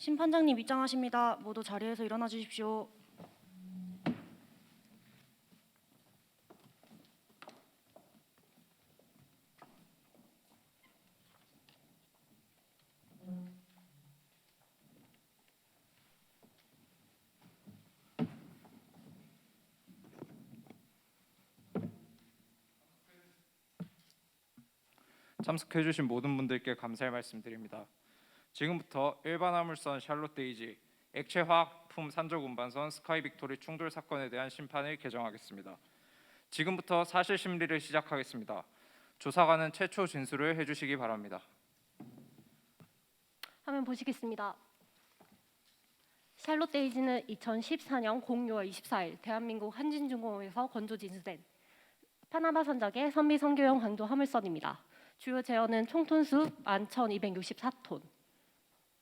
심판장님 입장하십니다. 모두 자리에서 일어나 주십시오. 참석해주신 모든 분들께 감사의 말씀드립니다. 지금부터 일반 화물선 샬롯 데이지 액체 화학품 산적 운반선 스카이 빅토리 충돌 사건에 대한 심판을 개정하겠습니다. 지금부터 사실 심리를 시작하겠습니다. 조사관은 최초 진술을 해주시기 바랍니다. 화면 보시겠습니다. 샬롯 데이지는 2014년 6월 24일 대한민국 한진중공업에서 건조 진수된 파나마 선적의 선미 선교용 강조 화물선입니다. 주요 제어는 총 톤수 11,264톤,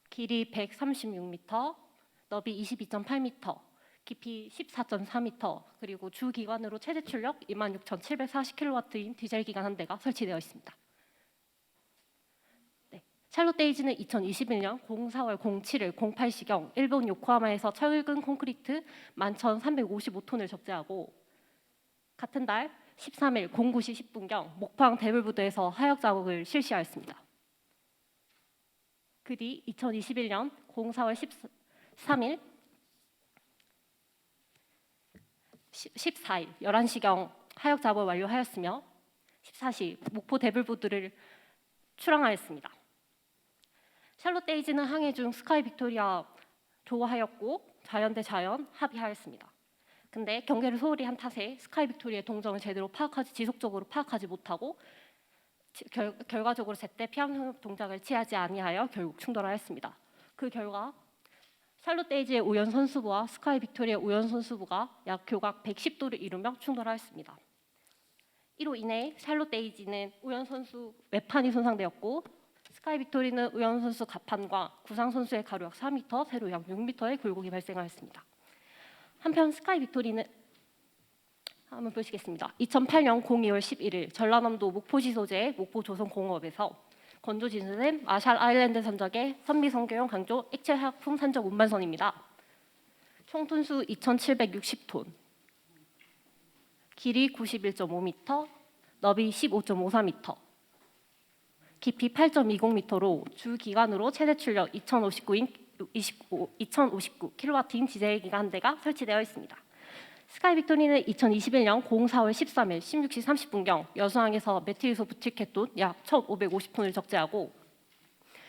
길이 136m, 너비 22.8m, 깊이 14.4m, 그리고 주 기관으로 최대 출력 26,740kW인 디젤 기관 한 대가 설치되어 있습니다. 샬롯 데이지는 2021년 04월 07일 08시경 일본 요코하마에서 철근 콘크리트 11,355톤을 적재하고 같은 달 13일 09시 10분경 목포항 대불부두에서 하역 작업을 실시하였습니다. 그 뒤 2021년 04월 13일 14일 11시경 하역 작업을 완료하였으며 14시 목포 대불부두를 출항하였습니다. 샬롯 데이지는 항해 중 스카이 빅토리아 조우하였고 자연 대 자연 합의하였습니다. 근데 경계를 소홀히 한 탓에 스카이 빅토리아의 동정을 제대로 지속적으로 파악하지 못하고 결과적으로 제때 피항 동작을 취하지 아니하여 결국 충돌하였습니다. 그 결과 샬롯 데이지의 우연 선수부와 스카이 빅토리아의 우연 선수부가 약 교각 110도를 이루며 충돌하였습니다. 이로 인해 샬롯 데이지는 우연 선수 외판이 손상되었고 스카이 빅토리는 우연 선수 갑판과 구상 선수의 가로 약 4m, 세로 약 6m의 굴곡이 발생하였습니다. 한편 스카이 빅토리는 한번 보시겠습니다. 2008년 02월 11일 전라남도 목포시 소재의 목포조선공업에서 건조 진수된 마샬 아일랜드 선적의 선미선교용 강조 액체 화학품 산적 운반선입니다. 총 톤수 2,760톤, 길이 91.5m, 너비 15.54m, 깊이 8.20m로 주 기관으로 최대 출력 2,059kW인 디젤 기관 한 대가 설치되어 있습니다. 스카이 빅토리는 2021년 04월 13일 16시 30분경 여수항에서 메틸소 부틸케톤 약 1,550톤을 적재하고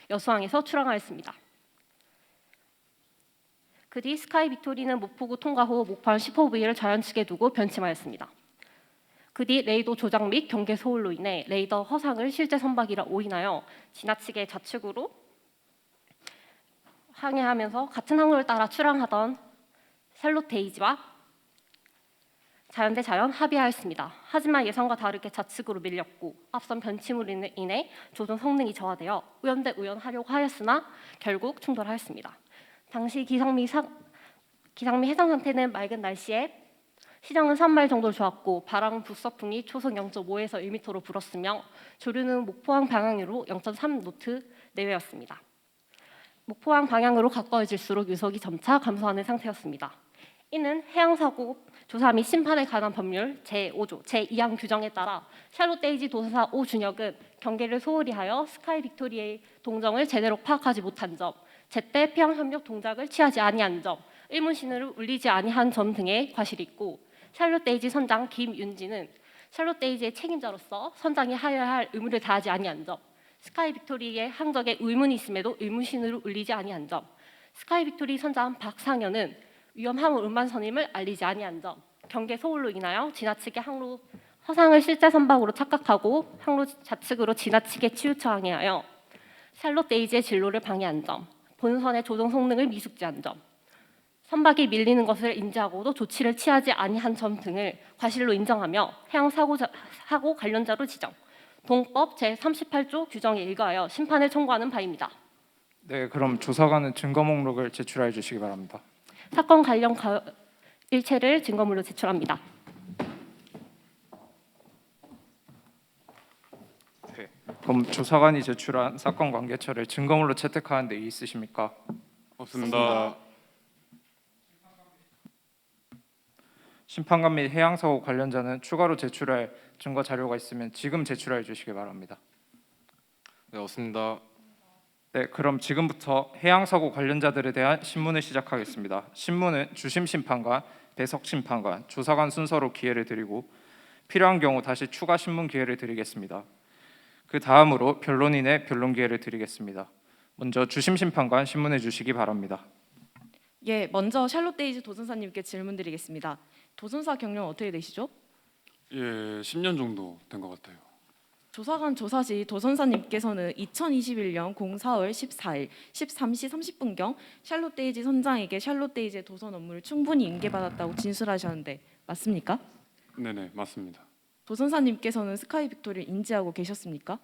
여수항에서 출항하였습니다. 그 뒤 스카이 빅토리는 목포구 통과 후 목포항 10호부위를 자연측에 두고 변침하였습니다. 그 뒤 레이더 조작 및 경계 소홀로 인해 레이더 허상을 실제 선박이라 오인하여 지나치게 좌측으로 항해하면서 같은 항로를 따라 출항하던 샬롯 데이지와 자연 대 자연 합의하였습니다. 하지만 예상과 다르게 좌측으로 밀렸고 앞선 변침으로 인해 조종 성능이 저하되어 우연 대 우연 하려고 하였으나 결국 충돌하였습니다. 당시 기상미 해상 상태는 맑은 날씨에 시정은 3마일 정도 좋았고 바람 북서풍이 초속 0.5에서 1m로 불었으며 조류는 목포항 방향으로 0.3노트 내외였습니다. 목포항 방향으로 가까워질수록 유속이 점차 감소하는 상태였습니다. 이는 해양사고 조사 및 심판에 관한 법률 제5조 제2항 규정에 따라 샬롯 데이지 도사사 오준혁은 경계를 소홀히 하여 스카이 빅토리의 동정을 제대로 파악하지 못한 점, 제때 피항 협력 동작을 취하지 아니한 점, 의문신호를 울리지 아니한 점 등의 과실이 있고 샬롯 데이지 선장 김윤지는 샬롯 데이지의 책임자로서 선장이 하여야 할 의무를 다하지 아니한 점, 스카이 빅토리의 항적에 의문이 있음에도 의문신호를 울리지 아니한 점, 스카이 빅토리 선장 박상현은 위험 화물 운반선임을 알리지 아니한 점, 경계 소홀로 인하여 지나치게 항로 허상을 실제 선박으로 착각하고 항로 좌측으로 지나치게 치우쳐 항해하여 샬롯 데이지의 진로를 방해한 점, 본선의 조종 성능을 미숙지한 점, 선박이 밀리는 것을 인지하고도 조치를 취하지 아니한 점 등을 과실로 인정하며 해양 사고 관련자로 지정, 동법 제38조 규정에 일가하여 심판을 청구하는 바입니다. 네, 그럼 조사관은 증거 목록을 제출해 주시기 바랍니다. 사건 관련 일체를 증거물로 제출합니다. 네, 그럼 조사관이 제출한 사건 관계처를 증거물로 채택하는 데 있으십니까? 없습니다. 심판관 및 해양사고 관련자는 추가로 제출할 증거 자료가 있으면 지금 제출해 주시기 바랍니다. 네, 없습니다. 네, 그럼 지금부터 해양사고 관련자들에 대한 신문을 시작하겠습니다. 신문은 주심 심판관, 배석 심판관, 조사관 순서로 기회를 드리고 필요한 경우 다시 추가 신문 기회를 드리겠습니다. 그 다음으로 변론인의 변론 기회를 드리겠습니다. 먼저 주심 심판관 신문해 주시기 바랍니다. 예, 먼저 샬롯데이즈 도전사님께 질문드리겠습니다. 도전사 경력 어떻게 되시죠? 예, 10년 정도 된 것 같아요. 조사관 조사 시 도전사님께서는 2021년 04월 14일 13시 30분경 샬롯데이즈 선장에게 샬롯데이즈의 도선 업무를 충분히 인계받았다고 진술하셨는데 맞습니까? 네네, 맞습니다. 도전사님께서는 스카이 빅토리를 인지하고 계셨습니까?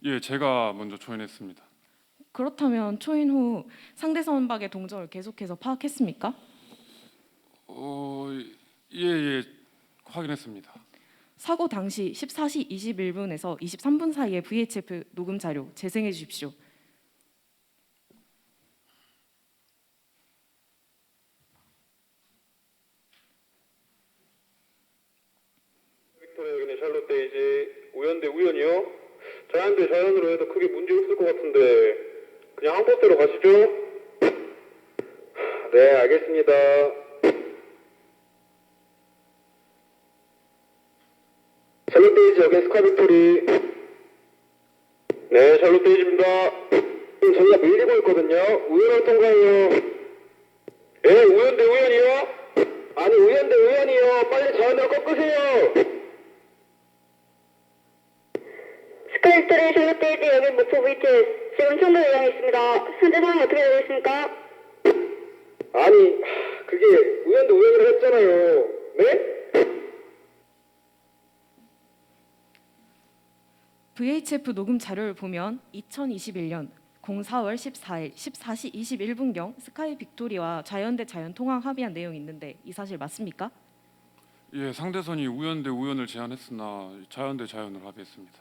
예, 제가 먼저 조인했습니다. 그렇다면 초인 후 상대 선박의 동정을 계속해서 파악했습니까? 예, 확인했습니다. 사고 당시 14시 21분에서 23분 사이에 VHF 녹음 자료 재생해 주십시오. 빅토리아 여기는 샬롯데이지 우연 대 우연이요? 자연 대 자연으로 해도 크게 문제 없을 것 같은데 그냥 항법대로 가시죠? 네, 알겠습니다. 샬롯데이지 여긴 스카 빅토리. 네, 샬롯데이지입니다. 지금 저희가 밀리고 있거든요. 우연한 통과예요. 예, 우연 대 우연이요? 아니 우연 대 우연이요. 빨리 자연으로 꺾으세요. 스카이스토리 샬롯데이지 여긴 목포 VTS 지금 총무 요청이 있습니다. 현재 상황 어떻게 되고 있습니까? 아니 그게 우연도 우연으로 했잖아요. 네? VHF 녹음 자료를 보면 2021년 04월 14일 14시 21분경 스카이 빅토리와 자연대 자연 통항 합의한 내용이 있는데 이 사실 맞습니까? 예, 상대선이 우연 대 우연을 제안했으나 자연 대 자연을 합의했습니다.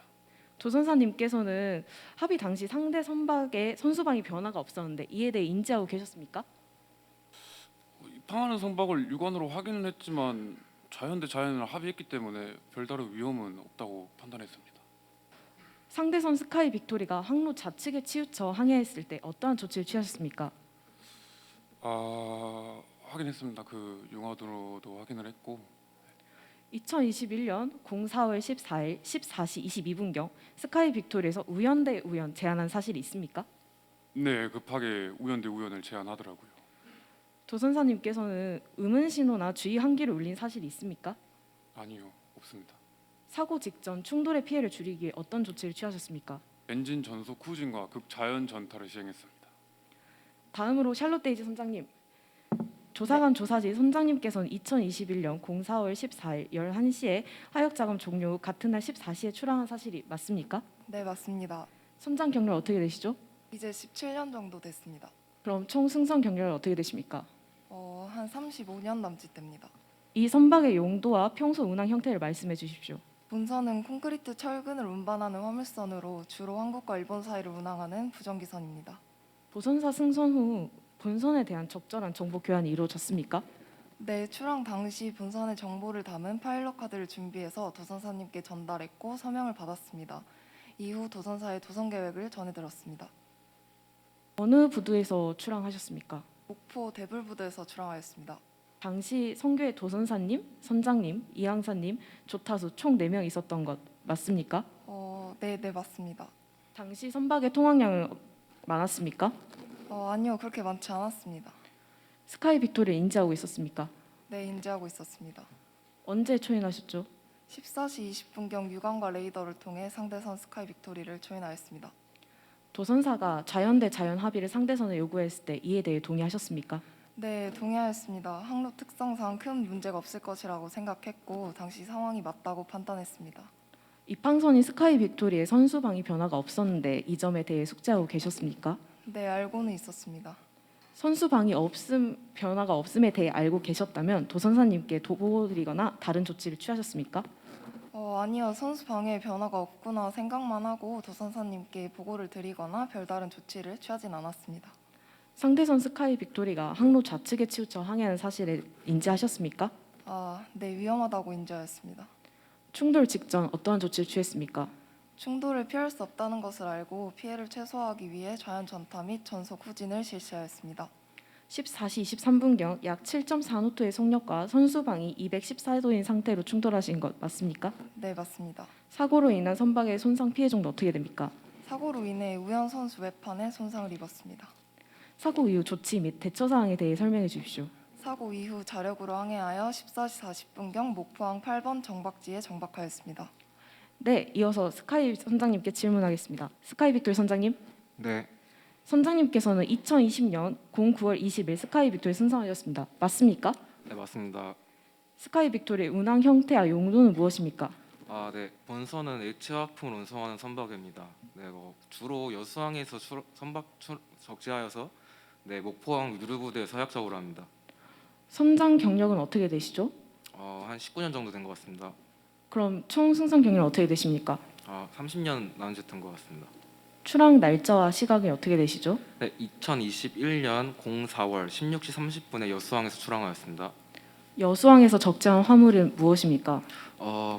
조선사님께서는 합의 당시 상대 선박의 선수방이 변화가 없었는데 이에 대해 인지하고 계셨습니까? 입항하는 선박을 육안으로 확인은 했지만 자연 대 자연을 합의했기 때문에 별다른 위험은 없다고 판단했습니다. 상대선 스카이 빅토리가 항로 좌측에 치우쳐 항해했을 때 어떠한 조치를 취하셨습니까? 확인했습니다. 그 융화도로도 확인을 했고 2021년 04월 14일 14시 22분경 스카이 빅토리에서 우연 대 우연 제안한 사실이 있습니까? 네, 급하게 우연 대 우연을 제안하더라고요. 조선사님께서는 음은 신호나 주의 한기를 울린 사실이 있습니까? 아니요, 없습니다. 사고 직전 충돌의 피해를 줄이기 위해 어떤 조치를 취하셨습니까? 엔진 전속 후진과 극자연 전타를 시행했습니다. 다음으로 샬롯데이지 선장님. 조사관 조사 시 선장님께서는 2021년 04월 14일 11시에 하역 작업 종료 후 같은 날 14시에 출항한 사실이 맞습니까? 네, 맞습니다. 선장 경력 어떻게 되시죠? 이제 17년 정도 됐습니다. 그럼 총 승선 경력은 어떻게 되십니까? 한 35년 남짓 됩니다. 이 선박의 용도와 평소 운항 형태를 말씀해 주십시오. 본선은 콘크리트 철근을 운반하는 화물선으로 주로 한국과 일본 사이를 운항하는 부정기선입니다. 보선사 승선 후 본선에 대한 적절한 정보 교환이 이루어졌습니까? 네, 출항 당시 본선의 정보를 담은 파일럿 카드를 준비해서 도선사님께 전달했고 서명을 받았습니다. 이후 도선사의 도선 계획을 전해들었습니다. 어느 부두에서 출항하셨습니까? 목포 대불부두에서 출항하였습니다. 당시 선교의 도선사님, 선장님, 이항사님, 조타수 총 4명 있었던 것 맞습니까? 네, 맞습니다. 당시 선박의 통항량은 많았습니까? 아니요, 그렇게 많지 않았습니다. 스카이 빅토리를 인지하고 있었습니까? 네, 인지하고 있었습니다. 언제 초인하셨죠? 14시 20분경 유광과 레이더를 통해 상대선 스카이 빅토리를 초인하였습니다. 도선사가 자연 대 자연 합의를 상대선에 요구했을 때 이에 대해 동의하셨습니까? 네, 동의하였습니다. 항로 특성상 큰 문제가 없을 것이라고 생각했고 당시 상황이 맞다고 판단했습니다. 입항선인 스카이 빅토리의 선수방이 변화가 없었는데 이 점에 대해 숙지하고 계셨습니까? 네, 알고는 있었습니다. 선수방이 변화가 없음에 대해 알고 계셨다면 도선사님께 보고드리거나 다른 조치를 취하셨습니까? 아니요, 선수 방에 변화가 없구나 생각만 하고 도선사님께 보고를 드리거나 별다른 조치를 취하진 않았습니다. 상대선 스카이 빅토리가 항로 좌측에 치우쳐 항해한 사실을 인지하셨습니까? 네, 위험하다고 인지하였습니다. 충돌 직전 어떠한 조치를 취했습니까? 충돌을 피할 수 없다는 것을 알고 피해를 최소화하기 위해 좌연 전타 및 전속 후진을 실시하였습니다. 14시 23분경 약 7.4노트의 속력과 선수방이 214도인 상태로 충돌하신 것 맞습니까? 네, 맞습니다. 사고로 인한 선박의 손상 피해 정도 어떻게 됩니까? 사고로 인해 우연 선수 외판에 손상을 입었습니다. 사고 이후 조치 및 대처 사항에 대해 설명해 주십시오. 사고 이후 자력으로 항해하여 14시 40분경 목포항 8번 정박지에 정박하였습니다. 네, 이어서 스카이 선장님께 질문하겠습니다. 스카이 빅토리 선장님, 네, 선장님께서는 2020년 09월 20일 스카이 빅토리 승선하셨습니다. 맞습니까? 네 맞습니다. 스카이 빅토리의 운항 형태와 용도는 무엇입니까? 네, 본선은 액체화학품을 운송하는 선박입니다. 네, 주로 여수항에서 적재하여서 목포항 유류부대에 서약 작업을 합니다. 선장 경력은 어떻게 되시죠? 한 19년 정도 된 것 같습니다. 그럼 총 승선 경력은 어떻게 되십니까? 30년 남짓된 것 같습니다. 출항 날짜와 시각이 어떻게 되시죠? 네, 2021년 04월 16시 30분에 여수항에서 출항하였습니다. 여수항에서 적재한 화물은 무엇입니까?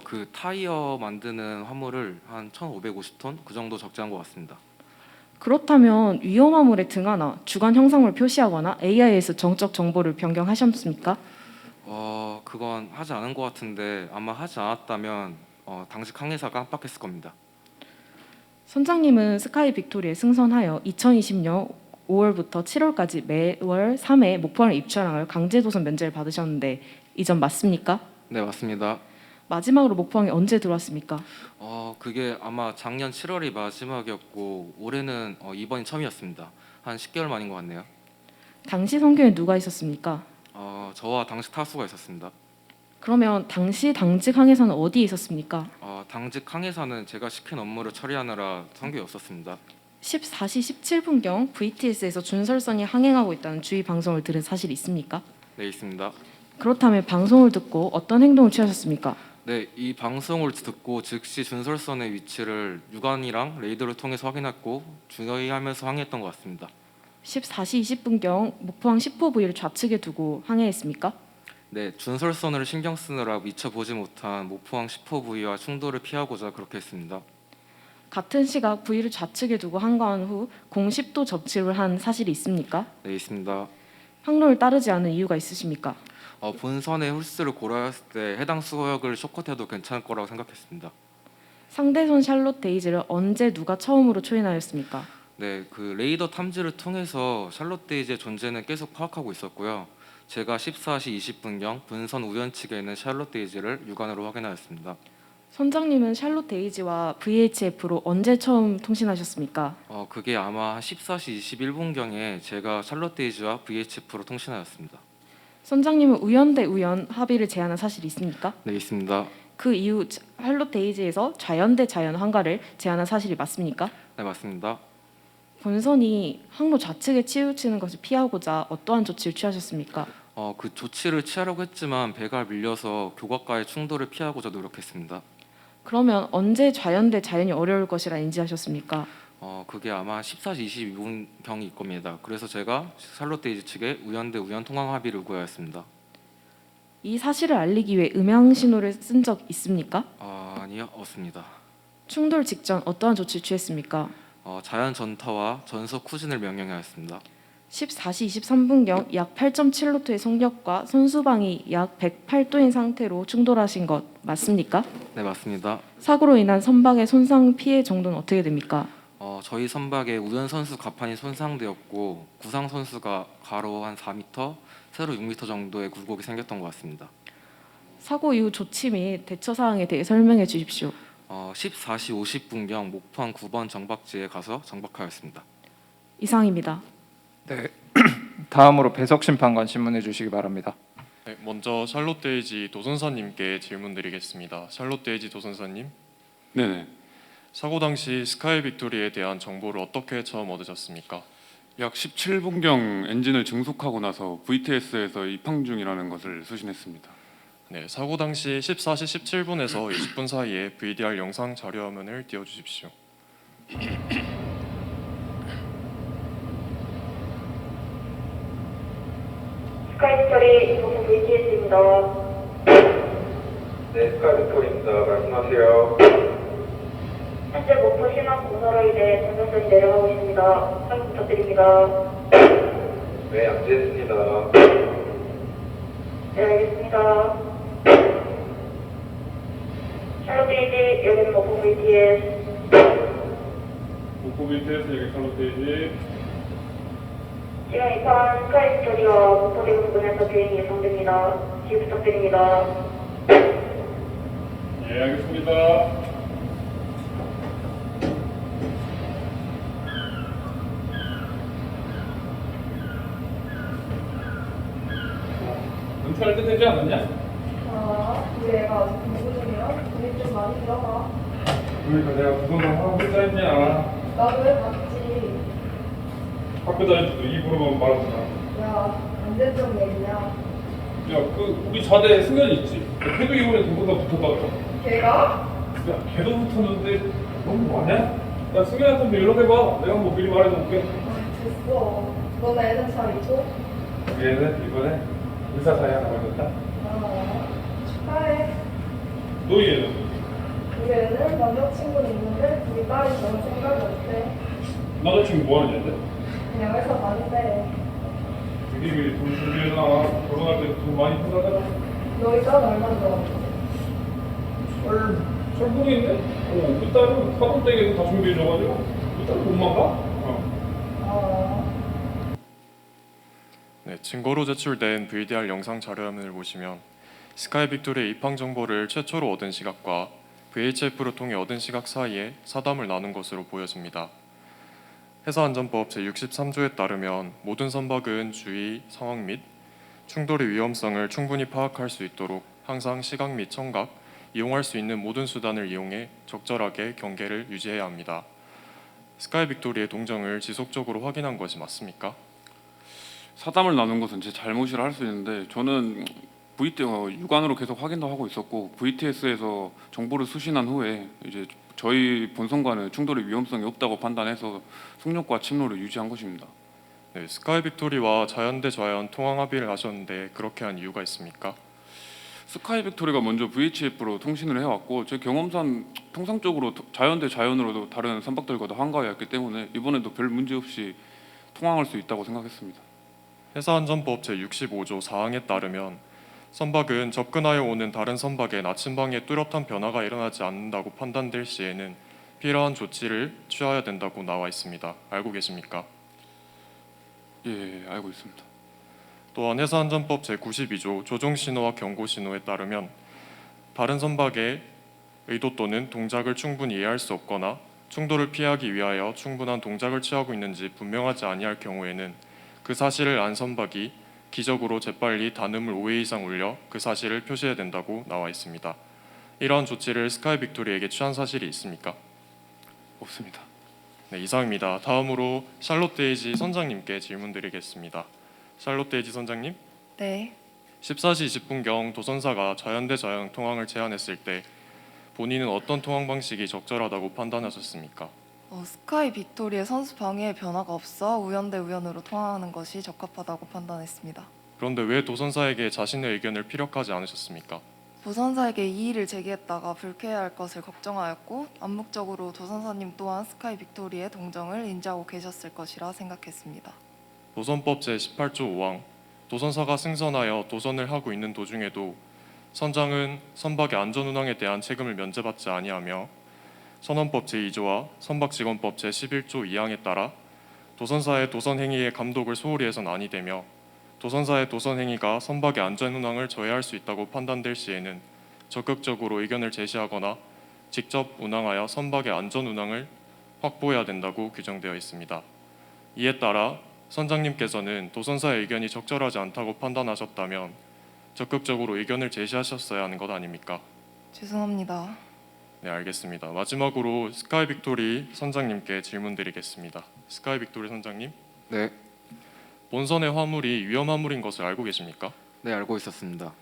그 타이어 만드는 화물을 한 1,550톤 그 정도 적재한 것 같습니다. 그렇다면 위험 화물의 등하나 주간 형상물 표시하거나 AIS 정적 정보를 변경하셨습니까? 그건 하지 않은 것 같은데 아마 하지 않았다면 당시 항해사가 깜빡했을 겁니다. 선장님은 스카이 빅토리에 승선하여 2020년 5월부터 7월까지 매월 3회 목포항을 입출항을 강제도선 면제를 받으셨는데 이 점 맞습니까? 네 맞습니다. 마지막으로 목포항에 언제 들어왔습니까? 그게 아마 작년 7월이 마지막이었고 올해는 이번이 처음이었습니다. 한 10개월 만인 것 같네요. 당시 선교에 누가 있었습니까? 저와 당시 타수가 있었습니다. 그러면 당시 당직 항해사는 어디에 있었습니까? 당직 항해사는 제가 시킨 업무를 처리하느라 선교에 없었습니다. 14시 17분경 VTS에서 준설선이 항행하고 있다는 주의 방송을 들은 사실이 있습니까? 네 있습니다. 그렇다면 방송을 듣고 어떤 행동을 취하셨습니까? 네, 이 방송을 듣고 즉시 준설선의 위치를 육안이랑 레이더를 통해서 확인했고 주의하면서 항해했던 것 같습니다. 14시 20분경 목포항 10호 부위를 좌측에 두고 항해했습니까? 네, 준설선을 신경 쓰느라 미처 보지 못한 목포항 10호 부위와 충돌을 피하고자 그렇게 했습니다. 같은 시각 부위를 좌측에 두고 항거한 후 010도 접지를 한 사실이 있습니까? 네, 있습니다. 항로를 따르지 않은 이유가 있으십니까? 본선의 홀수를 고려했을 때 해당 수역을 쇼컷해도 괜찮을 거라고 생각했습니다. 상대선 샬롯 데이지를 언제 누가 처음으로 초인하였습니까? 네, 그 레이더 탐지를 통해서 샬롯 데이지의 존재는 계속 파악하고 있었고요. 제가 14시 20분경 본선 우연측에 있는 샬롯 데이지를 육안으로 확인하였습니다. 선장님은 샬롯 데이지와 VHF로 언제 처음 통신하셨습니까? 그게 아마 14시 21분경에 제가 샬롯 데이지와 VHF로 통신하였습니다. 선장님은 우연 대 우연 합의를 제안한 사실이 있습니까? 네, 있습니다. 그 이후 샬롯 데이지에서 좌연 대 좌연 항가를 제안한 사실이 맞습니까? 네, 맞습니다. 본선이 항로 좌측에 치우치는 것을 피하고자 어떠한 조치를 취하셨습니까? 그 조치를 취하려고 했지만 배가 밀려서 교각과의 충돌을 피하고자 노력했습니다. 그러면 언제 좌연 대 좌연이 어려울 것이라 인지하셨습니까? 그게 아마 14시 22분경일 겁니다. 그래서 제가 샬롯 데이지 측에 우연 대 우연 통항 합의를 구하였습니다. 이 사실을 알리기 위해 음향 신호를 쓴 적 있습니까? 아니요, 없습니다. 충돌 직전 어떠한 조치를 취했습니까? 자연 전타와 전속 후진을 명령하였습니다. 14시 23분경 약 8.7노트의 속력과 선수방이 약 108도인 상태로 충돌하신 것 맞습니까? 네, 맞습니다. 사고로 인한 선박의 손상 피해 정도는 어떻게 됩니까? 저희 선박에 우연 선수 갑판이 손상되었고 구상 선수가 가로 한 4m, 세로 6m 정도의 굴곡이 생겼던 것 같습니다. 사고 이후 조치 및 대처 사항에 대해 설명해 주십시오. 14시 50분경 목포항 9번 정박지에 가서 정박하였습니다. 이상입니다. 네, 다음으로 배석 심판관 질문해 주시기 바랍니다. 네, 먼저 샬롯 데이지 도선사님께 질문드리겠습니다. 샬롯 데이지 도선사님, 네네. 사고 당시 스카이 빅토리에 대한 정보를 어떻게 처음 얻으셨습니까? 약 17분경 엔진을 증속하고 나서 VTS에서 입항 중이라는 것을 수신했습니다. 네, 사고 당시 14시 17분에서 20분 사이에 VDR 영상 자료 화면을 띄워주십시오. 스카이스토리 목포 VTS입니다. 네, 스카이빅토리입니다. 말씀하세요. 현재 목포 신학 공사로이대 전전선이 내려가고 있습니다. 확인 부탁드립니다. 네, 양지했습니다. 네, 알겠습니다. 샬롯데이지 여기는 목포 VTS. 목포 BTS 여기 샬롯데이지. 지금 이판 스카이스토리와 목포대교 부근에서 비행이 예상됩니다. 지휘 부탁드립니다. 예, 알겠습니다. 은퇴할 때 되지 않았냐? 우리 애가 아직 공부 중이야? 돈이 좀 많이 들어가. 그러니까 내가 그거를 하고 혼자 했냐. 나도 왜 봤지? 학교 다닐 때도 입으로만 말하잖아. 야, 언제적 얘기냐? 야, 우리 자대 승현이 있지? 걔도 이번에 누구보다 붙었다고. 걔가? 야, 걔도 붙었는데 너무 뭐하냐? 야, 승현한테 연락해봐. 내가 뭐 미리 말해놓을게. 됐어. 너네 애는 잘 있고? 얘는 이번에 의사 사이 하나 걸렸다. 축하해. 너 얘는? 우리 애는 남자친구는 있는데 우리 딸이 저런 생각이 없대. 남자친구 뭐 하는 애인데? 그냥 회사 다닌대. 미리 돈 준비해놔. 결혼할 때 돈 많이 푼다잖아. 너희 딸은 얼마 줘? 잘 모르겠네? 우리 딸은 사돈댁에서 다 준비해줘가지고 우리 딸은 돈만 가? 네, 증거로 제출된 VDR 영상 자료화면을 보시면 스카이 빅토리의 입항 정보를 최초로 얻은 시각과 VHF를 통해 얻은 시각 사이에 사담을 나눈 것으로 보여집니다. 회사안전법 제63조에 따르면 모든 선박은 주의, 상황 및 충돌의 위험성을 충분히 파악할 수 있도록 항상 시각 및 청각, 이용할 수 있는 모든 수단을 이용해 적절하게 경계를 유지해야 합니다. 스카이 빅토리의 동정을 지속적으로 확인한 것이 맞습니까? 사담을 나눈 것은 제 잘못이라 할 수 있는데 저는 육안으로 계속 확인도 하고 있었고 VTS에서 정보를 수신한 후에 이제 저희 본선과는 충돌의 위험성이 없다고 판단해서 속력과 침로를 유지한 것입니다. 네, 스카이 빅토리와 자연대 좌연 통항 합의를 하셨는데 그렇게 한 이유가 있습니까? 스카이 빅토리가 먼저 VHF로 통신을 해왔고 제 경험상 통상적으로 자연대 자연으로도 다른 선박들과도 한가위였기 때문에 이번에도 별 문제 없이 통항할 수 있다고 생각했습니다. 회사안전법 제65조 4항에 따르면 선박은 접근하여 오는 다른 선박의 나침방에 뚜렷한 변화가 일어나지 않는다고 판단될 시에는 필요한 조치를 취하여야 된다고 나와 있습니다. 알고 계십니까? 예, 알고 있습니다. 또한 회사안전법 제92조 조종신호와 경고신호에 따르면 다른 선박의 의도 또는 동작을 충분히 이해할 수 없거나 충돌을 피하기 위하여 충분한 동작을 취하고 있는지 분명하지 아니할 경우에는 그 사실을 안 선박이 기적으로 재빨리 단음을 5회 이상 올려 그 사실을 표시해야 된다고 나와 있습니다. 이러한 조치를 스카이 빅토리에게 취한 사실이 있습니까? 없습니다. 네, 이상입니다. 다음으로 샬롯데이지 선장님께 질문드리겠습니다. 샬롯데이지 선장님, 네. 14시 20분경 도선사가 자연대 자연 통항을 제안했을 때 본인은 어떤 통항 방식이 적절하다고 판단하셨습니까? 스카이 빅토리의 선수 방해에 변화가 없어 우연 대 우연으로 통화하는 것이 적합하다고 판단했습니다. 그런데 왜 도선사에게 자신의 의견을 피력하지 않으셨습니까? 도선사에게 이의를 제기했다가 불쾌해할 것을 걱정하였고 암묵적으로 도선사님 또한 스카이 빅토리의 동정을 인지하고 계셨을 것이라 생각했습니다. 도선법 제18조 5항 도선사가 승선하여 도선을 하고 있는 도중에도 선장은 선박의 안전운항에 대한 책임을 면제받지 아니하며 선원법 제2조와 선박직원법 제11조 2항에 따라 도선사의 도선행위의 감독을 소홀히 해서는 아니 되며 도선사의 도선행위가 선박의 안전운항을 저해할 수 있다고 판단될 시에는 적극적으로 의견을 제시하거나 직접 운항하여 선박의 안전운항을 확보해야 된다고 규정되어 있습니다. 이에 따라 선장님께서는 도선사의 의견이 적절하지 않다고 판단하셨다면 적극적으로 의견을 제시하셨어야 하는 것 아닙니까? 죄송합니다. 네, 알겠습니다. 마지막으로 스카이 빅토리 선장님께 질문드리겠습니다. 스카이 빅토리 선장님, 네, 본선의 화물이 위험 화물인 것을 알고 계십니까? 네 알고 있었습니다.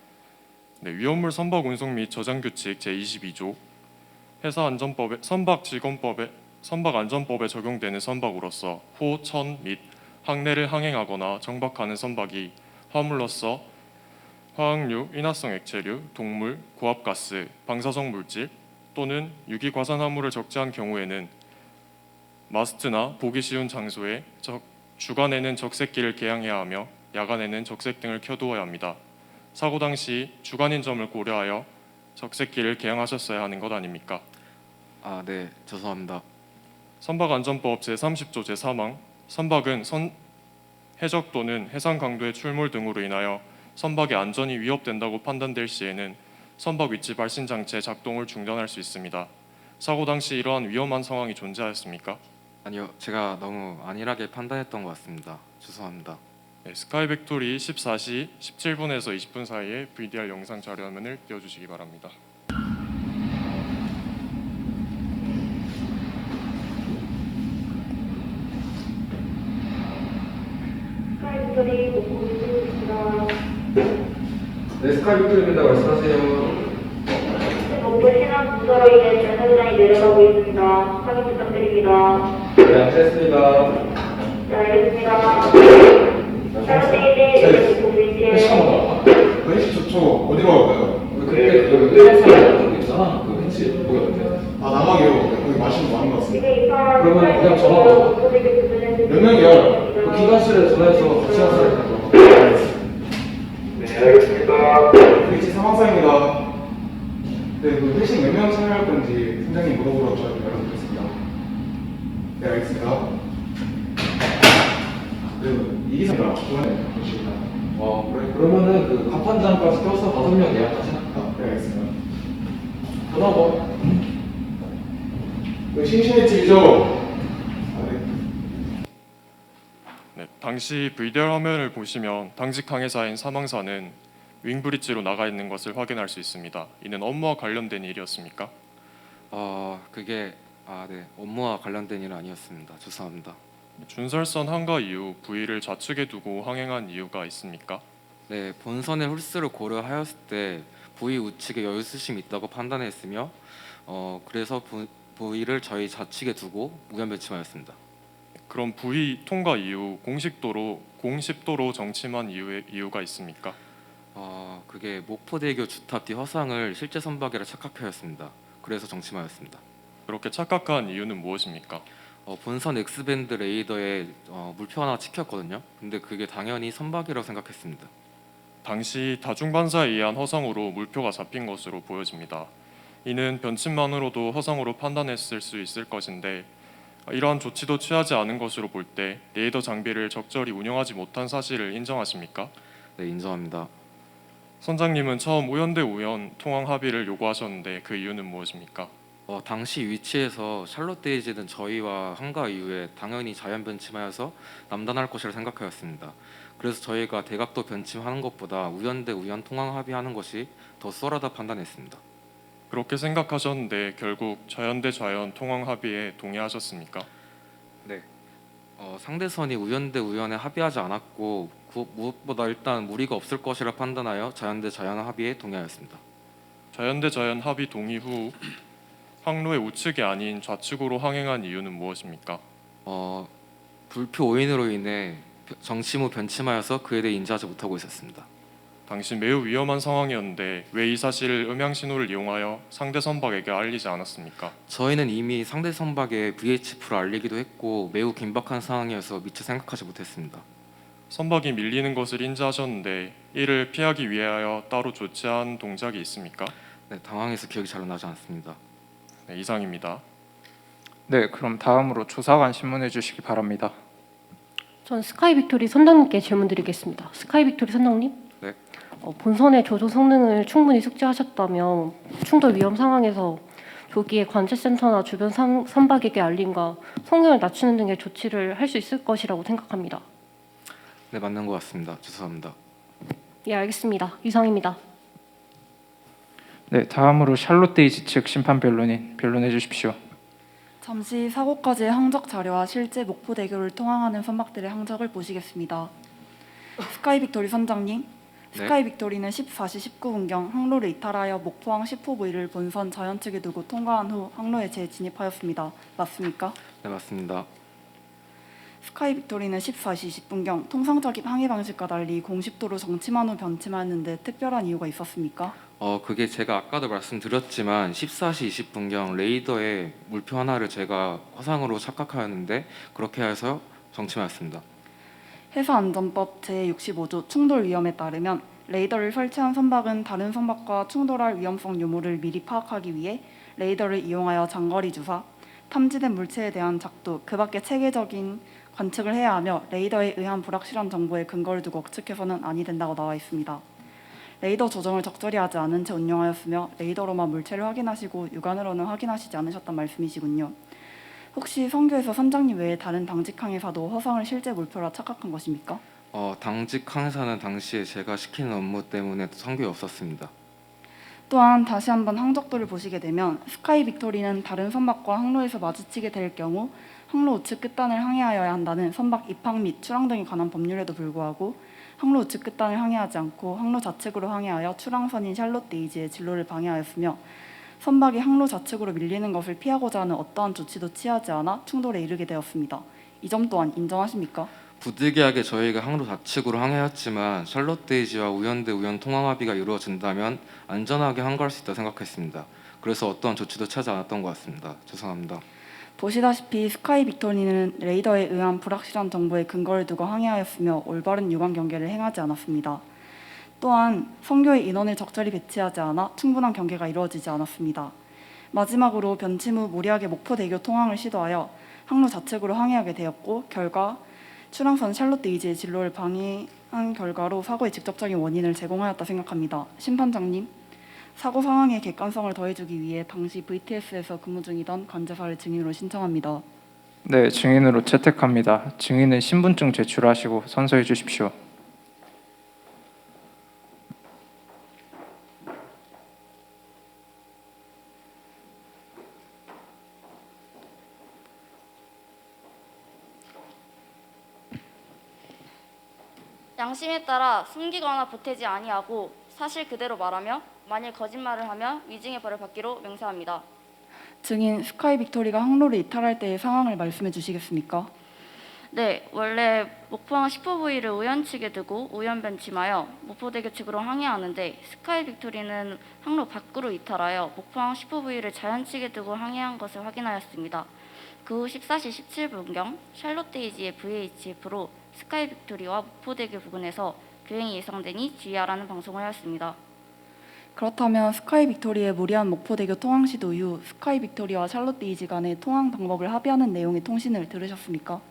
네, 위험물 선박 운송 및 저장 규칙 제22조 회사안전법에 선박안전법에 적용되는 선박으로서 호, 천 및 항내를 항행하거나 정박하는 선박이 화물로서 화학류, 인화성 액체류, 동물, 고압가스, 방사성 물질 또는 유기과산 화물을 적재한 경우에는 마스트나 보기 쉬운 장소에 주간에는 적색기를 개양해야 하며 야간에는 적색등을 켜두어야 합니다. 사고 당시 주간인 점을 고려하여 적색기를 개양하셨어야 하는 것 아닙니까? 아, 네, 죄송합니다. 선박안전법 제30조 제3항 선박은 해적 또는 해상 강도의 출몰 등으로 인하여 선박의 안전이 위협된다고 판단될 시에는 선박 위치 발신 장치의 작동을 중단할 수 있습니다. 사고 당시 이러한 위험한 상황이 존재하였습니까? 아니요, 제가 너무 안일하게 판단했던 것 같습니다. 죄송합니다. 네, 스카이 빅토리 14시 17분에서 20분 사이에 VDR 영상 자료화면을 띄워주시기 바랍니다. 스카이빅토리 목포 위치입니다. 네, 스카이 빅토리입니다. 말씀하세요. 목포 신안 부서로 인해 전선장이 내려가고 있습니다. 확인 부탁드립니다. 네, 안녕하셨습니다. 네, 알겠습니다. 샬롯테이지 목포 위치에 그 hen치 좋죠. 어디로 갈까요? 그때 그 회사 있잖아. 그 hen치 거기 어때? 아 나가게요. 거기 맛있는 거 많은 것 같습니다. 지금 입항한 그러면 그냥 전화 스카이빅토리 몇 명이야? 그 기관실에 전화해서 같이 하세요. 네, 알겠습니다. 위치 상황상입니다. 네, 그 회식 몇 명 참여할 건지 팀장님 물어보러 저희가 연락드렸습니다. 네, 알겠습니다. 네, 이기사입니다. 좋아요. 보시겠다. 그래. 그러면은 그 갑판장까지 껴서 5명 예약하시나? 네, 알겠습니다. 전화 뭐? 그 심심했지죠? 아, 네. 네, 당시 VDR 화면을 보시면 당직 항해사인 사망사는 윙브리지로 나가 있는 것을 확인할 수 있습니다. 이는 업무와 관련된 일이었습니까? 그게 네, 업무와 관련된 일은 아니었습니다. 죄송합니다. 준설선 항가 이후 부위를 좌측에 두고 항행한 이유가 있습니까? 네, 본선의 홀수를 고려하였을 때 부위 우측에 여유수심이 있다고 판단했으며 그래서 부위를 저희 좌측에 두고 우연 배치하였습니다. 그럼 부위 통과 이후 공식도로 정침한 이유가 있습니까? 그게 목포대교 주탑 뒤 화상을 실제 선박이라 착각하였습니다. 그래서 정침하였습니다. 그렇게 착각한 이유는 무엇입니까? 본선 X밴드 레이더에 물표 하나 찍혔거든요. 근데 그게 당연히 선박이라고 생각했습니다. 당시 다중반사에 의한 허상으로 물표가 잡힌 것으로 보여집니다. 이는 변침만으로도 허상으로 판단했을 수 있을 것인데 이러한 조치도 취하지 않은 것으로 볼 때 레이더 장비를 적절히 운영하지 못한 사실을 인정하십니까? 네, 인정합니다. 선장님은 처음 우연 대 우연 통항 합의를 요구하셨는데 그 이유는 무엇입니까? 당시 위치에서 샬롯데이지는 저희와 한가 이후에 당연히 자연 변침하여서 남단할 것이라 생각하였습니다. 그래서 저희가 대각도 변침하는 것보다 우연 대 우연 통항 합의하는 것이 더 수월하다 판단했습니다. 그렇게 생각하셨는데 결국 자연 대 자연 통항 합의에 동의하셨습니까? 네. 상대선이 우연 대 우연에 합의하지 않았고 무엇보다 일단 무리가 없을 것이라 판단하여 자연 대 자연 합의에 동의하였습니다. 자연 대 자연 합의 동의 후 항로의 우측이 아닌 좌측으로 항행한 이유는 무엇입니까? 불표 오인으로 인해 정침 후 변침하여서 그에 대해 인지하지 못하고 있었습니다. 당시 매우 위험한 상황이었는데 왜 이 사실을 음향 신호를 이용하여 상대 선박에게 알리지 않았습니까? 저희는 이미 상대 선박에 VHF를 알리기도 했고 매우 긴박한 상황이어서 미처 생각하지 못했습니다. 선박이 밀리는 것을 인지하셨는데 이를 피하기 위하여 따로 조치한 동작이 있습니까? 네, 당황해서 기억이 잘 나지 않습니다. 네, 이상입니다. 네, 그럼 다음으로 조사관 신문해 주시기 바랍니다. 전 스카이 빅토리 선장님께 질문드리겠습니다. 스카이 빅토리 선장님? 네. 본선의 조종 성능을 충분히 숙지하셨다면 충돌 위험 상황에서 조기에 관제센터나 주변 선박에게 알림과 성능을 낮추는 등의 조치를 할 수 있을 것이라고 생각합니다. 네, 맞는 것 같습니다. 죄송합니다. 예, 알겠습니다. 이상입니다. 네, 다음으로 샬롯데이지 측 심판 변론인 변론해 주십시오. 잠시 사고까지의 항적 자료와 실제 목포대교를 통항하는 선박들의 항적을 보시겠습니다. 스카이 빅토리 선장님, 스카이 빅토리는 14시 19분경 항로를 이탈하여 목포항 10호부위를 본선 자연 측에 두고 통과한 후 항로에 재진입하였습니다. 맞습니까? 네, 맞습니다. 스카이 빅토리는 14시 20분경 통상적인 항해 방식과 달리 공식도로 정침한 후 변침하였는데 특별한 이유가 있었습니까? 그게 제가 아까도 말씀드렸지만 14시 20분경 레이더에 물표 하나를 제가 화상으로 착각하였는데 그렇게 해서 정침하였습니다. 회사안전법 제65조 충돌 위험에 따르면 레이더를 설치한 선박은 다른 선박과 충돌할 위험성 유무를 미리 파악하기 위해 레이더를 이용하여 장거리 주사, 탐지된 물체에 대한 작두, 그 밖에 체계적인 관측을 해야 하며 레이더에 의한 불확실한 정보에 근거를 두고 억측해서는 아니 된다고 나와 있습니다. 레이더 조정을 적절히 하지 않은 채 운영하였으며 레이더로만 물체를 확인하시고 육안으로는 확인하시지 않으셨단 말씀이시군요. 혹시 선교에서 선장님 외에 다른 당직 항해사도 허상을 실제 물표라 착각한 것입니까? 당직 항해사는 당시에 제가 시키는 업무 때문에 선교에 없었습니다. 또한 다시 한번 항적도를 보시게 되면 스카이 빅토리는 다른 선박과 항로에서 마주치게 될 경우 항로 우측 끝단을 항해하여야 한다는 선박 입항 및 출항 등에 관한 법률에도 불구하고 항로 우측 끝단을 항해하지 않고 항로 좌측으로 항해하여 출항선인 샬롯데이지의 진로를 방해하였으며 선박이 항로 좌측으로 밀리는 것을 피하고자 하는 어떠한 조치도 취하지 않아 충돌에 이르게 되었습니다. 이 점 또한 인정하십니까? 부득이하게 저희가 항로 좌측으로 항해했지만 샬롯데이지와 우연 대 우연 통항 합의가 이루어진다면 안전하게 항거할 수 있다 생각했습니다. 그래서 어떠한 조치도 취하지 않았던 것 같습니다. 죄송합니다. 보시다시피 스카이 빅토리는 레이더에 의한 불확실한 정보에 근거를 두고 항해하였으며 올바른 유관 경계를 행하지 않았습니다. 또한 선교의 인원을 적절히 배치하지 않아 충분한 경계가 이루어지지 않았습니다. 마지막으로 변침 후 무리하게 목포대교 통항을 시도하여 항로 좌측으로 항해하게 되었고 결과 출항선 샬롯데이지의 진로를 방해한 결과로 사고의 직접적인 원인을 제공하였다 생각합니다. 심판장님, 사고 상황의 객관성을 더해주기 위해 당시 VTS에서 근무 중이던 관제사를 증인으로 신청합니다. 네, 증인으로 채택합니다. 증인은 신분증 제출하시고 선서해 주십시오. 양심에 따라 숨기거나 보태지 아니하고 사실 그대로 말하며 만일 거짓말을 하며 위증의 벌을 받기로 맹세합니다. 증인, 스카이 빅토리가 항로를 이탈할 때의 상황을 말씀해 주시겠습니까? 네, 원래 목포항 10호부위를 우연측에 두고 우연 변침하여 목포대교 측으로 항해하는데 스카이 빅토리는 항로 밖으로 이탈하여 목포항 10호부위를 자연측에 두고 항해한 것을 확인하였습니다. 그 후 14시 17분경 샬롯데이지의 VHF로 스카이 빅토리와 목포대교 부근에서 교행이 예상되니 주의하라는 방송을 하였습니다. 그렇다면 스카이 빅토리의 무리한 목포대교 통항 시도 이후 스카이 빅토리와 샬롯데이지 간의 통항 방법을 합의하는 내용의 통신을 들으셨습니까?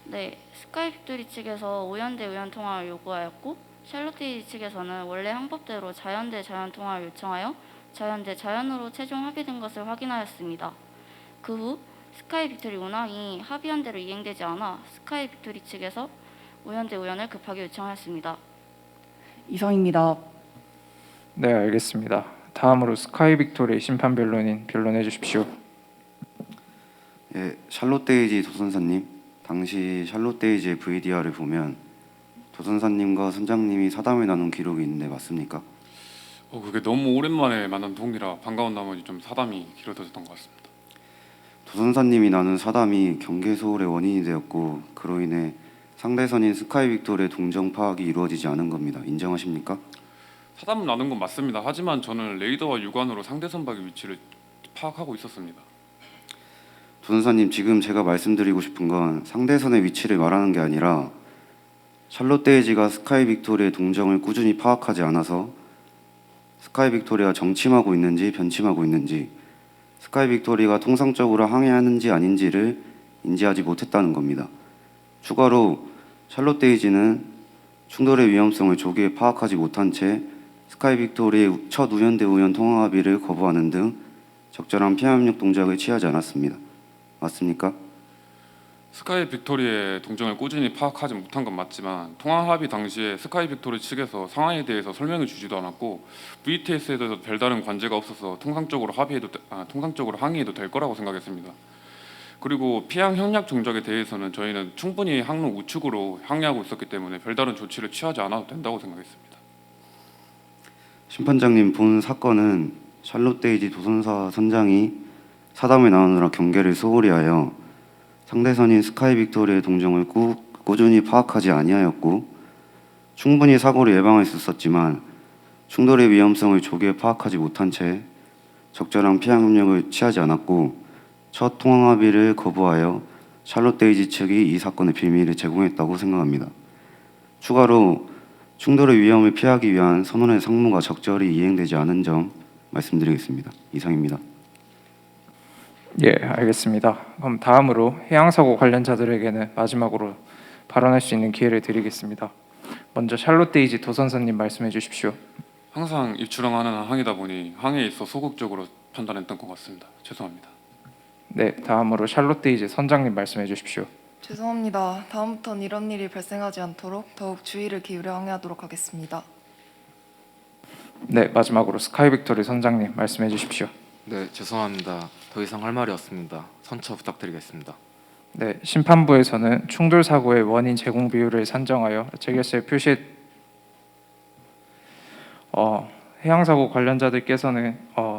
네, 스카이 빅토리 측에서 우연 대 우연 통화를 요구하였고 샬롯데이지 측에서는 원래 항법대로 자연 대 자연 통화를 요청하여 자연 대 자연으로 최종 합의된 것을 확인하였습니다. 그 후 스카이 빅토리 운항이 합의한 대로 이행되지 않아 스카이 빅토리 측에서 우연 대 우연을 급하게 요청하였습니다. 이상입니다. 네, 알겠습니다. 다음으로 스카이 빅토리 심판 변론인 변론해 주십시오. 예, 샬롯데이지 도선사님, 당시 샬롯데이지의 VDR을 보면 도선사님과 선장님이 사담을 나눈 기록이 있는데 맞습니까? 그게 너무 오랜만에 만난 동이라 반가운 나머지 좀 사담이 길어졌던 것 같습니다. 도선사님이 나눈 사담이 경계 소홀의 원인이 되었고 그로 인해 상대선인 스카이 빅토리의 동정 파악이 이루어지지 않은 겁니다. 인정하십니까? 사담을 나눈 건 맞습니다. 하지만 저는 레이더와 육안으로 상대 선박의 위치를 파악하고 있었습니다. 도선사님, 지금 제가 말씀드리고 싶은 건 상대선의 위치를 말하는 게 아니라 샬롯데이지가 스카이 빅토리의 동정을 꾸준히 파악하지 않아서 스카이 빅토리가 정침하고 있는지 변침하고 있는지 스카이 빅토리가 통상적으로 항해하는지 아닌지를 인지하지 못했다는 겁니다. 추가로 샬롯데이지는 충돌의 위험성을 조기에 파악하지 못한 채 스카이 빅토리의 첫 우연 대 우연 통화 합의를 거부하는 등 적절한 피해 협력 동작을 취하지 않았습니다. 맞습니까? 스카이 빅토리의 동정을 꾸준히 파악하지 못한 건 맞지만 통화 합의 당시에 스카이 빅토리 측에서 상황에 대해서 설명을 주지도 않았고 VTS에 대해서 별다른 관제가 없어서 통상적으로 항의해도 될 거라고 생각했습니다. 그리고 피항 협력 동작에 대해서는 저희는 충분히 항로 우측으로 항해하고 있었기 때문에 별다른 조치를 취하지 않아도 된다고 생각했습니다. 심판장님, 본 사건은 샬롯데이지 도선사 선장이 사담을 나누느라 경계를 소홀히 하여 상대선인 스카이빅토리의 동정을 꾸준히 파악하지 아니하였고 충분히 사고를 예방할 수 있었지만 충돌의 위험성을 조기에 파악하지 못한 채 적절한 피한 협력을 취하지 않았고 첫 통항 합의를 거부하여 샬롯데이지 측이 이 사건의 빌미를 제공했다고 생각합니다. 추가로 충돌의 위험을 피하기 위한 선언의 상무가 적절히 이행되지 않은 점 말씀드리겠습니다. 이상입니다. 예, 알겠습니다. 그럼 다음으로 해양사고 관련자들에게는 마지막으로 발언할 수 있는 기회를 드리겠습니다. 먼저 샬롯데이지 도선사님 말씀해 주십시오. 항상 입출항하는 항이다 보니 항해에 있어 소극적으로 판단했던 것 같습니다. 죄송합니다. 네, 다음으로 샬롯데이지 선장님 말씀해 주십시오. 죄송합니다. 다음부턴 이런 일이 발생하지 않도록 더욱 주의를 기울여 항해하도록 하겠습니다. 네, 마지막으로 스카이빅토리 선장님 말씀해 주십시오. 네, 죄송합니다. 더 이상 할 말이 없습니다. 선처 부탁드리겠습니다. 네, 심판부에서는 충돌 사고의 원인 제공 비율을 산정하여 재결서에 표시. 해양사고 관련자들께서는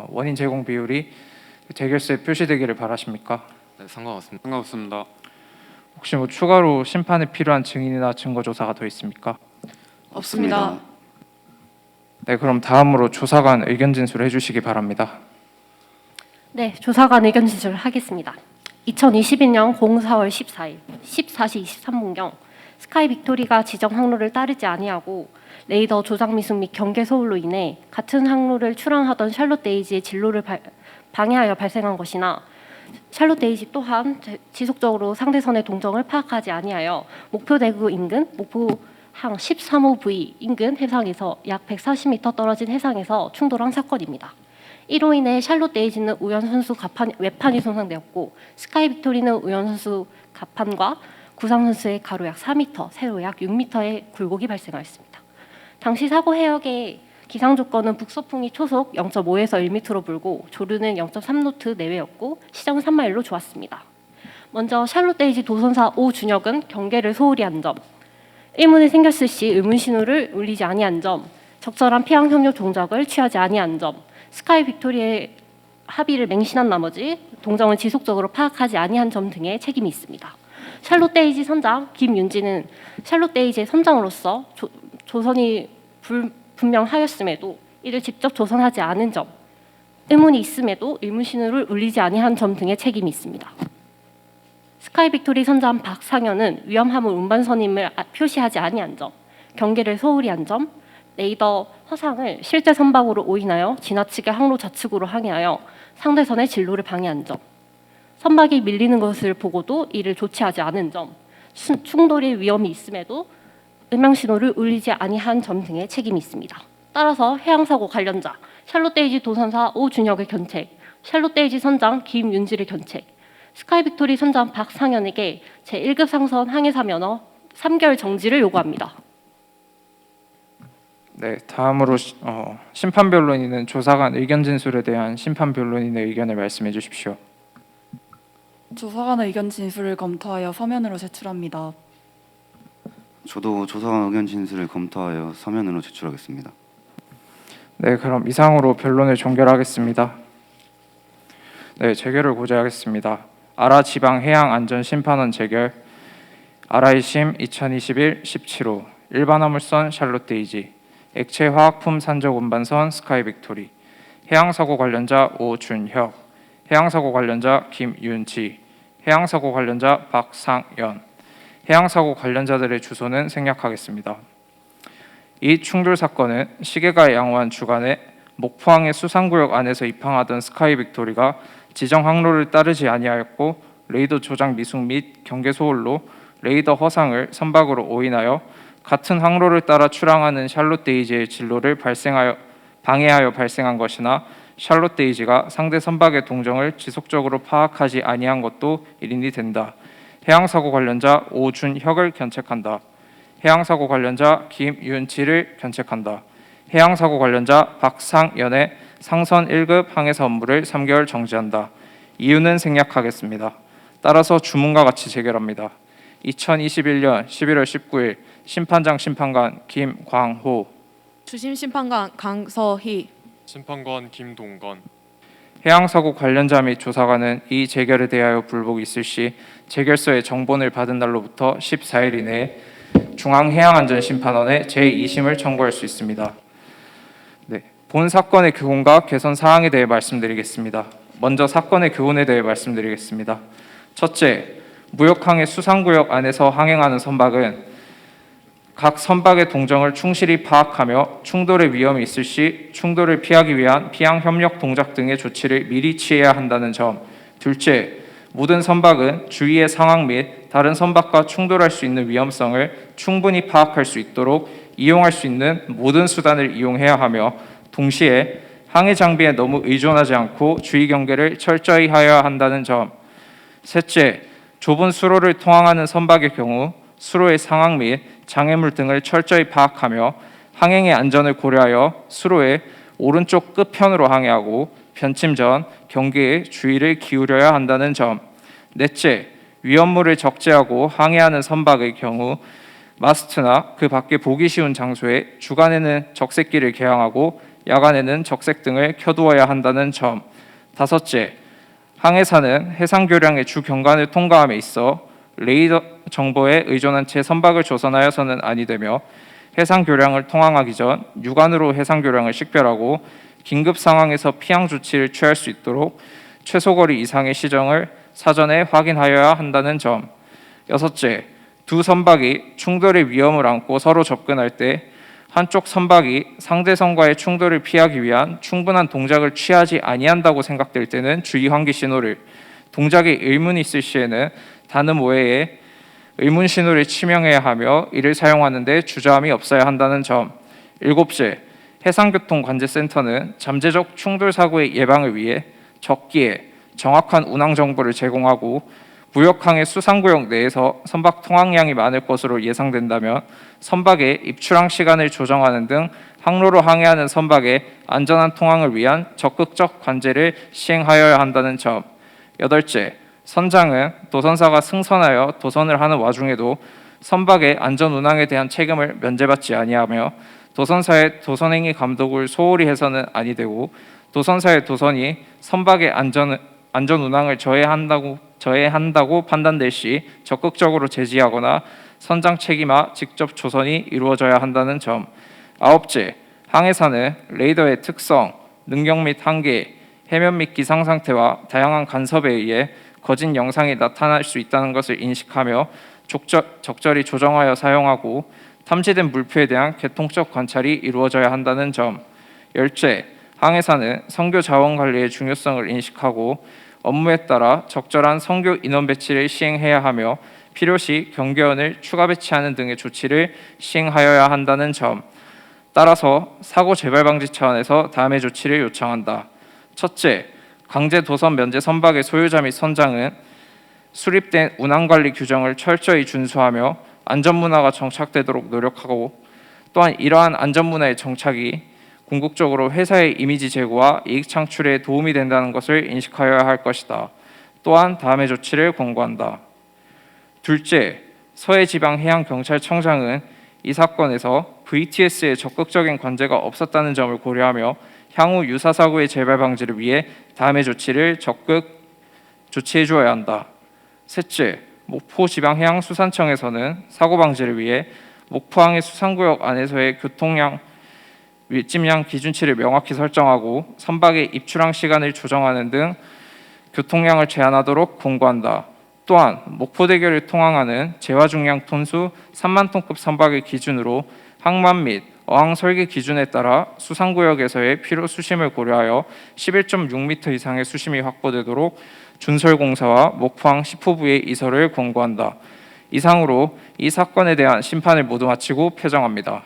원인 제공 비율이 재결서에 표시되기를 바라십니까? 네, 상관없습니다. 상관없습니다. 혹시 뭐 추가로 심판에 필요한 증인이나 증거 조사가 더 있습니까? 없습니다. 네, 그럼 다음으로 조사관 의견 진술해 주시기 바랍니다. 네, 조사관 의견 진술을 하겠습니다. 2021년 04월 14일 14시 23분경 스카이 빅토리가 지정 항로를 따르지 아니하고 레이더 조작 미숙 및 경계 소홀로 인해 같은 항로를 출항하던 샬롯데이지의 진로를 방해하여 발생한 것이나 샬롯데이지 또한 지속적으로 상대선의 동정을 파악하지 아니하여 목표대구 인근 목포항 13호V 인근 해상에서 약 140m 떨어진 해상에서 충돌한 사건입니다. 이로 인해 샬롯데이지는 우연 선수 외판이 손상되었고 스카이 빅토리는 우연 선수 갑판과 구상 선수의 가로 약 4m, 세로 약 6m의 굴곡이 발생하였습니다. 당시 사고 해역의 기상 조건은 북서풍이 초속 0.5에서 1m로 불고 조류는 0.3노트 내외였고 시정은 3마일로 좋았습니다. 먼저 샬롯데이지 도선사 오준혁은 경계를 소홀히 한 점, 의문이 생겼을 시 의문 신호를 울리지 아니한 점, 적절한 피항 협력 동작을 취하지 아니한 점, 스카이 빅토리의 합의를 맹신한 나머지 동정을 지속적으로 파악하지 아니한 점 등의 책임이 있습니다. 샬롯데이지 선장 김윤지는 샬롯데이지의 선장으로서 조선이 분명하였음에도 이를 직접 조선하지 않은 점, 의문이 있음에도 의문 신호를 울리지 아니한 점 등의 책임이 있습니다. 스카이 빅토리 선장 박상현은 위험함을 운반선임을 표시하지 아니한 점, 경계를 소홀히 한 점, 레이더 허상을 실제 선박으로 오인하여 지나치게 항로 좌측으로 항해하여 상대선의 진로를 방해한 점, 선박이 밀리는 것을 보고도 이를 조치하지 않은 점, 충돌의 위험이 있음에도 음향 신호를 울리지 아니한 점 등의 책임이 있습니다. 따라서 해양사고 관련자 샬롯데이지 도선사 오준혁의 견책, 샬롯데이지 선장 김윤지의 견책, 스카이 빅토리 선장 박상현에게 제1급 상선 항해사 면허 3개월 정지를 요구합니다. 네, 다음으로 심판 변론인은 조사관 의견 진술에 대한 심판 변론인의 의견을 말씀해 주십시오. 조사관의 의견 진술을 검토하여 서면으로 제출합니다. 저도 조사관 의견 진술을 검토하여 서면으로 제출하겠습니다. 네, 그럼 이상으로 변론을 종결하겠습니다. 네, 재결을 고지하겠습니다. 아라지방해양안전심판원 재결 아라이심 2021 17호 일반화물선 샬롯데이지 액체화학품 산적 운반선 스카이 빅토리 해양사고 관련자 오준혁 해양사고 관련자 김윤지 해양사고 관련자 박상연 해양사고 관련자들의 주소는 생략하겠습니다. 이 충돌 사건은 시계가 양호한 주간에 목포항의 수상구역 안에서 입항하던 스카이 빅토리가 지정 항로를 따르지 아니하였고 레이더 조작 미숙 및 경계 소홀로 레이더 허상을 선박으로 오인하여 같은 항로를 따라 출항하는 샬롯데이지의 진로를 방해하여 발생한 것이나 샬롯데이지가 상대 선박의 동정을 지속적으로 파악하지 아니한 것도 일인이 된다. 해양사고 관련자 오준혁을 견책한다. 해양사고 관련자 김윤치를 견책한다. 해양사고 관련자 박상연의 상선 1급 항해사 업무를 3개월 정지한다. 이유는 생략하겠습니다. 따라서 주문과 같이 재결합니다. 2021년 11월 19일 심판장 심판관 김광호 주심 심판관 강서희 심판관 김동건 해양사고 관련자 및 조사관은 이 재결에 대하여 불복이 있을 시 재결서의 정본을 받은 날로부터 14일 이내에 중앙해양안전심판원에 제2심을 청구할 수 있습니다. 네, 본 사건의 교훈과 개선 사항에 대해 말씀드리겠습니다. 먼저 사건의 교훈에 대해 말씀드리겠습니다. 첫째, 무역항해 수상구역 안에서 항행하는 선박은 각 선박의 동정을 충실히 파악하며 충돌의 위험이 있을 시 충돌을 피하기 위한 피항 협력 동작 등의 조치를 미리 취해야 한다는 점. 둘째, 모든 선박은 주위의 상황 및 다른 선박과 충돌할 수 있는 위험성을 충분히 파악할 수 있도록 이용할 수 있는 모든 수단을 이용해야 하며 동시에 항해 장비에 너무 의존하지 않고 주의 경계를 철저히 하여야 한다는 점. 셋째, 좁은 수로를 통항하는 선박의 경우 수로의 상황 및 장애물 등을 철저히 파악하며 항행의 안전을 고려하여 수로의 오른쪽 끝편으로 항해하고 변침 전 경계에 주의를 기울여야 한다는 점. 넷째, 위험물을 적재하고 항해하는 선박의 경우 마스트나 그 밖에 보기 쉬운 장소에 주간에는 적색기를 개항하고 야간에는 적색 등을 켜두어야 한다는 점. 다섯째, 항해사는 해상 교량의 주 경관을 통과함에 있어 레이더 정보에 의존한 채 선박을 조선하여서는 아니 되며 해상 교량을 통항하기 전 육안으로 해상 교량을 식별하고 긴급 상황에서 피항 조치를 취할 수 있도록 최소 거리 이상의 시정을 사전에 확인하여야 한다는 점. 여섯째, 두 선박이 충돌의 위험을 안고 서로 접근할 때 한쪽 선박이 상대선과의 충돌을 피하기 위한 충분한 동작을 취하지 아니한다고 생각될 때는 주의 환기 신호를, 동작에 의문이 있을 시에는 단음 외에 의문 신호를 치명해야 하며 이를 사용하는 데 주저함이 없어야 한다는 점. 일곱째, 해상교통관제센터는 잠재적 충돌 사고의 예방을 위해 적기에 정확한 운항 정보를 제공하고 무역항해 수상구역 내에서 선박 통항량이 많을 것으로 예상된다면 선박의 입출항 시간을 조정하는 등 항로로 항해하는 선박의 안전한 통항을 위한 적극적 관제를 시행하여야 한다는 점. 여덟째, 선장은 도선사가 승선하여 도선을 하는 와중에도 선박의 안전 운항에 대한 책임을 면제받지 아니하며 도선사의 도선행위 감독을 소홀히 해서는 아니 되고 도선사의 도선이 선박의 안전 운항을 저해한다고 판단될 시 적극적으로 제지하거나 선장 책임하 직접 조선이 이루어져야 한다는 점. 아홉째, 항해사는 레이더의 특성, 능력 및 한계, 해면 및 기상 상태와 다양한 간섭에 의해 거짓 영상이 나타날 수 있다는 것을 인식하며 적절히 조정하여 사용하고 탐지된 물표에 대한 개통적 관찰이 이루어져야 한다는 점. 열째, 항해사는 선교 자원 관리의 중요성을 인식하고 업무에 따라 적절한 선교 인원 배치를 시행해야 하며 필요시 경계원을 추가 배치하는 등의 조치를 시행하여야 한다는 점. 따라서 사고 재발 방지 차원에서 다음의 조치를 요청한다. 첫째, 강제 도선 면제 선박의 소유자 및 선장은 수립된 운항관리 규정을 철저히 준수하며 안전문화가 정착되도록 노력하고 또한 이러한 안전문화의 정착이 궁극적으로 회사의 이미지 제고와 이익 창출에 도움이 된다는 것을 인식하여야 할 것이다. 또한 다음의 조치를 권고한다. 둘째, 서해지방해양경찰청장은 이 사건에서 VTS의 적극적인 관제가 없었다는 점을 고려하며 향후 유사 사고의 재발 방지를 위해 다음의 조치를 적극 조치해 주어야 한다. 셋째, 목포지방해양수산청에서는 사고 방지를 위해 목포항해 수상구역 안에서의 교통량 밀집량 기준치를 명확히 설정하고 선박의 입출항 시간을 조정하는 등 교통량을 제한하도록 권고한다. 또한 목포대교를 통항하는 재화 중량 톤수 3만 톤급 선박을 기준으로 항만 및 어항 설계 기준에 따라 수상구역에서의 필요 수심을 고려하여 11.6m 이상의 수심이 확보되도록 준설공사와 목포항 10호부의 이설을 권고한다. 이상으로 이 사건에 대한 심판을 모두 마치고 표정합니다.